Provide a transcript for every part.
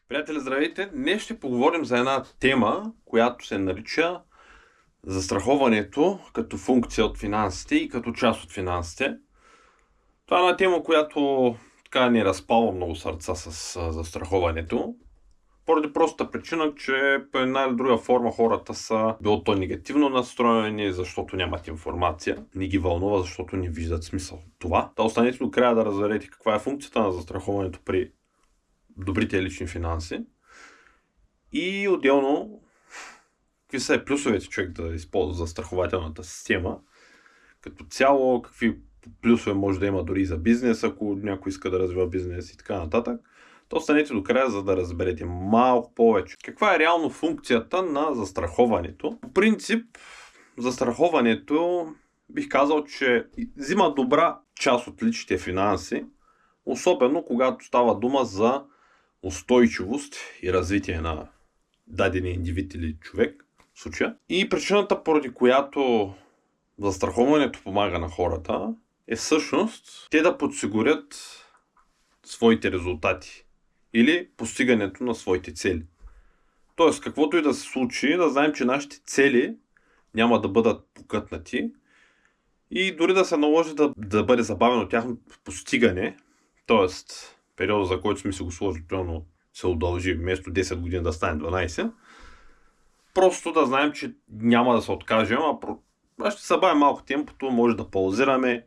Приятели, здравейте! Днес ще поговорим за една тема, която се нарича застраховането като функция от финансите и като част от финансите. Това е една тема, която така ни разпалва много сърца с застраховането. Поради простата причина, че по една или друга форма хората са било то негативно настроени, защото нямат информация. Не ги вълнува, защото не виждат смисъл от това. Та останете до края да разберете каква е функцията на застраховането при добрите лични финанси. И отделно, какви са плюсовете човек да използва застрахователната система. Като цяло, какви плюсове може да има дори за бизнес, ако някой иска да развива бизнес и така нататък. То останете до края, за да разберете малко повече. Каква е реално функцията на застраховането? По принцип, застраховането бих казал, че взима добра част от личните финанси, особено когато става дума за устойчивост и развитие на дадения индивид или човек в случая. И причината, поради която застраховането помага на хората, е всъщност те да подсигурят своите резултати или постигането на своите цели. Тоест, каквото и да се случи, да знаем, че нашите цели няма да бъдат покътнати и дори да се наложи да бъде забавено тяхното постигане, т.е. периода, за който сме си го сложили, но се удължи, вместо 10 години да стане 12, просто да знаем, че няма да се откажем, а ще събавим малко темпото, може да паузираме,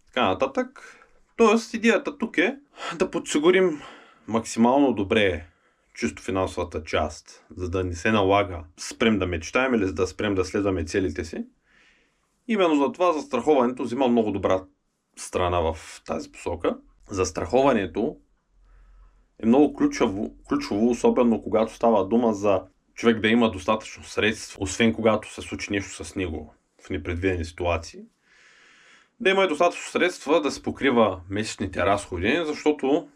така нататък. Тоест, идеята тук е да подсигурим максимално добре чисто финансовата част, за да не се налага спрем да мечтаем или да спрем да следваме целите си. Именно за това застраховането взима много добра страна в тази посока. Застраховането е много ключово, особено когато става дума за човек да има достатъчно средства, освен когато се случи нещо с него в непредвидени ситуации. Да има и достатъчно средства да се покрива месечните разходи, защото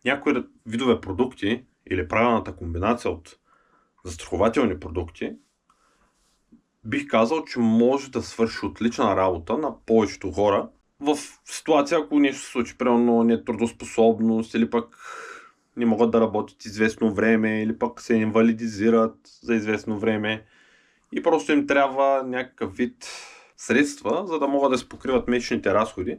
някои видове продукти или правилната комбинация от застрахователни продукти бих казал, че може да свърши отлична работа на повечето хора в ситуация, ако нещо се случи, примерно нетрудоспособност или пък не могат да работят известно време или пък се инвалидизират за известно време и просто им трябва някакъв вид средства, за да могат да се покриват месечните разходи.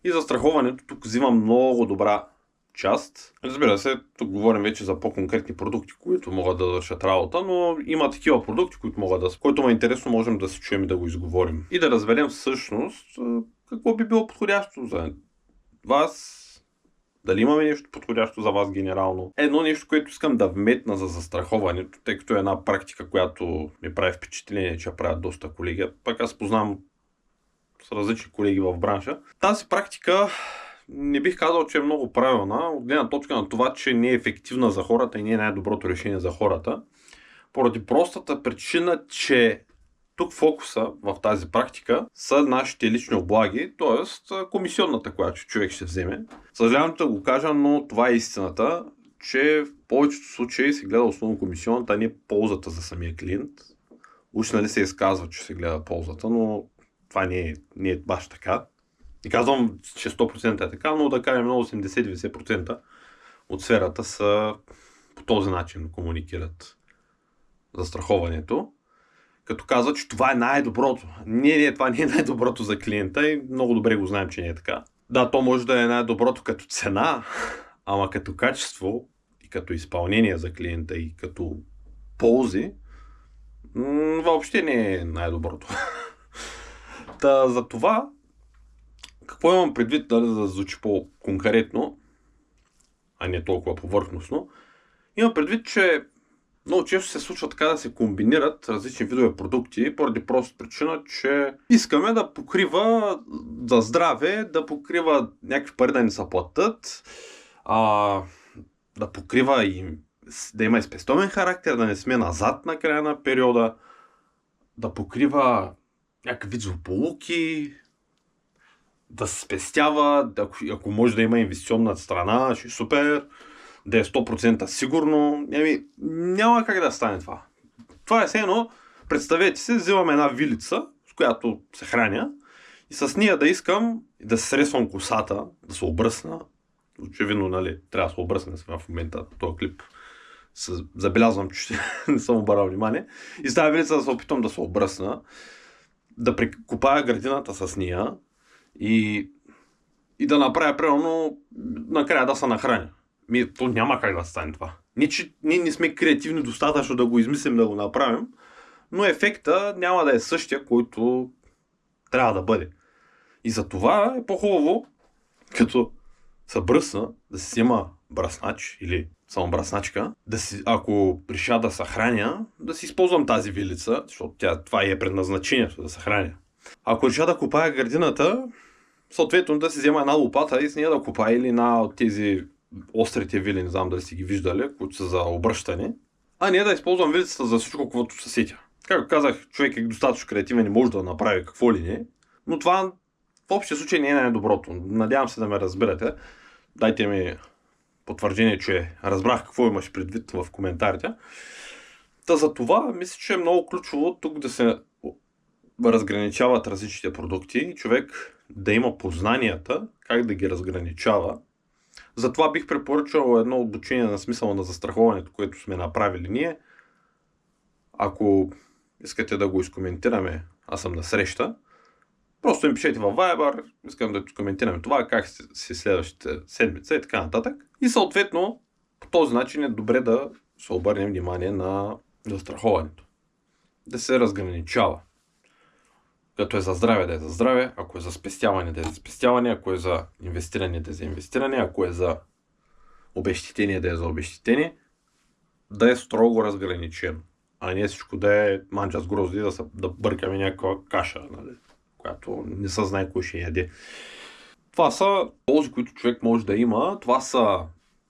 И застраховането тук взима много добра част. Разбира се, тук говорим вече за по-конкретни продукти, които могат да вършат работа, но има такива продукти, които ме е интересно, можем да се чуем и да го изговорим. И да разберем всъщност какво би било подходящо за вас. Дали имаме нещо подходящо за вас генерално? Едно нещо, което искам да вметна за застраховането, тъй като е една практика, която ми прави впечатление, че правят доста колеги. Пък аз познавам с различни колеги в бранша. Тази практика не бих казал, че е много правилна, от гледна точка на това, че не е ефективна за хората и не е най-доброто решение за хората. Поради простата причина, че тук фокуса в тази практика са нашите лични облаги, т.е. комисионната, която човек ще вземе. Съжалявам да го кажа, но това е истината, че в повечето случаи се гледа основно комисионната, а не ползата за самия клиент. Уж нали се изказва, че се гледа ползата, но това не е баш така. Не казвам, че 100% е така, но да кажем 80-90% от сферата са по този начин комуникират застраховането. Като казва, че това е най-доброто. Не, това не е най-доброто за клиента и много добре го знаем, че не е така. Да, то може да е най-доброто като цена, ама като качество и като изпълнение за клиента и като ползи, въобще не е най-доброто. За това, какво имам предвид, да звучи по-конкретно, а не толкова повърхностно, имам предвид, че много често се случва така да се комбинират различни видове продукти, поради проста причина, че искаме да покрива за здраве, да покрива някакви пари да ни се платят, да покрива и да има и спестовен характер, да не сме назад на края на периода, да покрива някакъв вид злополуки, да се спестява, ако може да има инвестиционна страна, ще е супер, да е 100% сигурно. Няма как да стане това. Това е все едно, представете се, взимам една вилица, с която се храня и с нея да искам да се сресвам косата, да се обръсна. Очевидно, нали, трябва да се обръсне в момента този клип. забелязвам, че не съм обърнал внимание. И с тази вилица да се опитвам да се обръсна, да прекопая градината с нея и да направя, примерно, накрая да се нахраня. То няма как да стане това. Ние не сме креативни достатъчно да го измислим, да го направим, но ефекта няма да е същия, който трябва да бъде. И за това е по-хубаво, като се бръсна, да си взема бръснач или само бръсначка, ако реша да се храня, да си използвам тази вилица, защото това е предназначението, да се храня. Ако реша да копая градината, съответно да си взема една лопата и с нея да копая или една от тези острите вили, не знам дали си ги виждали, които са за обръщане, а не да използвам вилицата за всичко, каквото се сетя. Както казах, човек е достатъчно креативен и може да направи какво ли не, но това в общия случай не е най-доброто. Надявам се да ме разберете. Дайте ми потвърждение, че разбрах какво имаш предвид в коментарите. За това мисля, че е много ключово тук да се разграничават различните продукти и човек да има познанията как да ги разграничава. Затова бих препоръчал едно обучение на смисъла на застраховането, което сме направили ние. Ако искате да го изкоментираме, аз съм на среща, просто им пишете във Viber, искам да коментираме това, как си следващите седмица и така нататък. И съответно, по този начин е добре да се обърнем внимание на застраховането. Да се разграничава. Като е за здраве, да е за здраве, ако е за спестяване, да е за спестяване, ако е за инвестиране, да е за инвестиране, ако е за обезщетение, да е за обезщетение, да е строго разграничено. А не всичко да е манджа с грозди, да бъркаме някаква каша, нали, която не се знае кой ще яде. Това са ползи, които човек може да има. Това са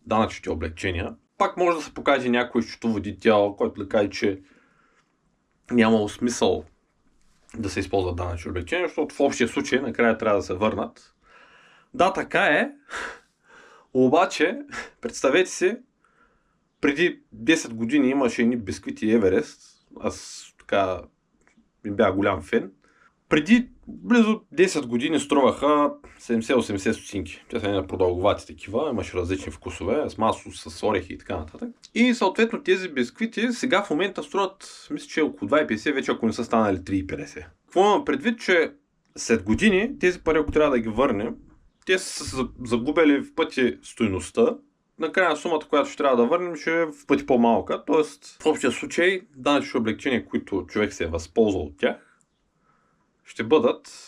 данъчните облегчения. Пак може да се покаже някой счетоводител, който да каже, че нямало смисъл да се използват данъчни облегчения, защото в общия случай накрая трябва да се върнат. Да, така е. Обаче, представете си, преди 10 години имаше едни бисквити Еверест. Аз така им бях голям фен. Преди близо 10 години струваха 70-80 стотинки. Те са на продълговати такива, имаше различни вкусове, с масло, с орехи и така нататък. И съответно тези бисквити сега в момента струват, мисля, че около 2,50, вече ако не са станали 3,50. Какво имам предвид, че след години тези пари, ако трябва да ги върнем, те са загубили в пъти стойността. Накрая сумата, която ще трябва да върнем, ще е в пъти по-малка. Тоест, в общия случай, данъчни облегчения, които човек се е възползвал от тях, ще бъдат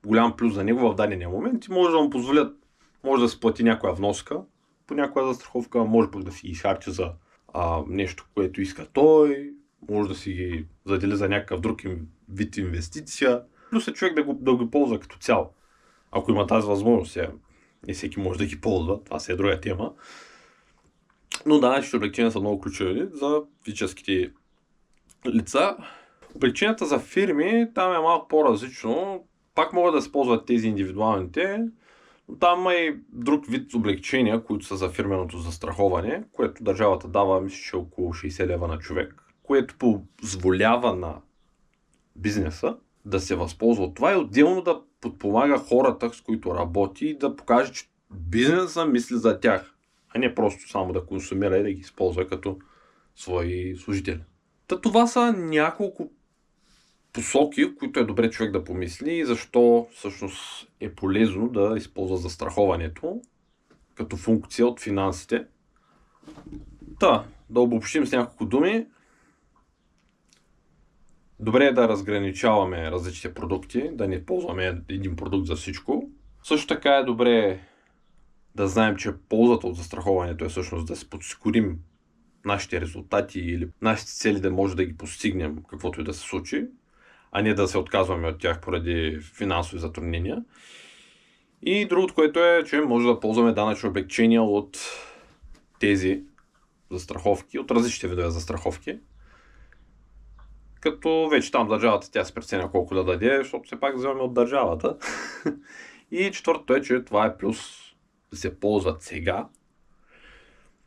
голям плюс за него в дадения момент и може да му позволят, може да се плати някоя вноска по някоя застраховка, може пък да си ги изхарчи за нещо, което иска той, може да си ги задели за някакъв друг вид инвестиция. Плюс е човек да го ползва като цяло. Ако има тази възможност, не всеки може да ги ползва, това си е друга тема. Но данъчните облегчения са много ключови за физическите лица. Облегченията за фирми, там е малко по-различно. Пак могат да се ползват тези индивидуалните, но там има и друг вид облегчения, които са за фирменото застраховане, което държавата дава, мисля, че около 60 лева на човек, което позволява на бизнеса да се възползва от това и отделно да подпомага хората, с които работи и да покаже, че бизнеса мисли за тях, а не просто само да консумира и да ги използва като свои служители. Това са няколко посоки, в които е добре човек да помисли и защо всъщност е полезно да използва застраховането като функция от финансите. Да обобщим с няколко думи. Добре е да разграничаваме различните продукти, да не ползваме един продукт за всичко. Също така е добре да знаем, че ползата от застраховането е всъщност да се подсигурим нашите резултати или нашите цели да може да ги постигнем, каквото и да се случи, а не да се отказваме от тях поради финансови затруднения. И другото, което е, че може да ползваме данъчни облекчения от тези застраховки, от различните видове застраховки. Като вече там държавата тя се преценя колко да даде, защото все пак вземаме от държавата. И четвъртото е, че това е плюс да се ползват сега.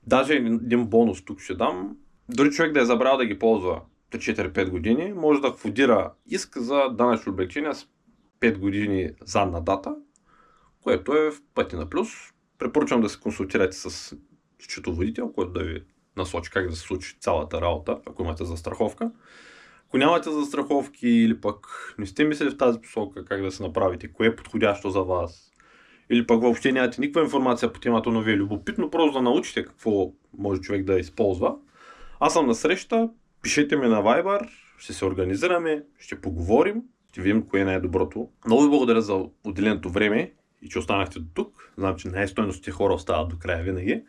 Даже един бонус тук ще дам. Дори човек да е забрал да ги ползва 4-5 години, може да входира иск за данъчно облекчение с 5 години задна дата, което е в пъти на плюс. Препоръчвам да се консултирате с счетоводител, който да ви насочи как да се случи цялата работа, ако имате застраховка. Ако нямате застраховки или пък не сте мислили в тази посока как да се направите, кое е подходящо за вас, или пък въобще нямате никаква информация по темата, но ви е любопитно просто да научите какво може човек да използва, аз съм на среща, пишете ми на Viber, ще се организираме, ще поговорим, ще видим кое е най-доброто. Много ви благодаря за отделеното време и че останахте до тук. Знам, че най-стойностите хора остават до края винаги.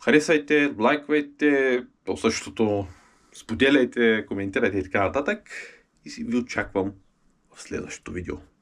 Харесвайте, лайквайте, то същото споделяйте, коментирайте и така нататък. И си ви очаквам в следващото видео.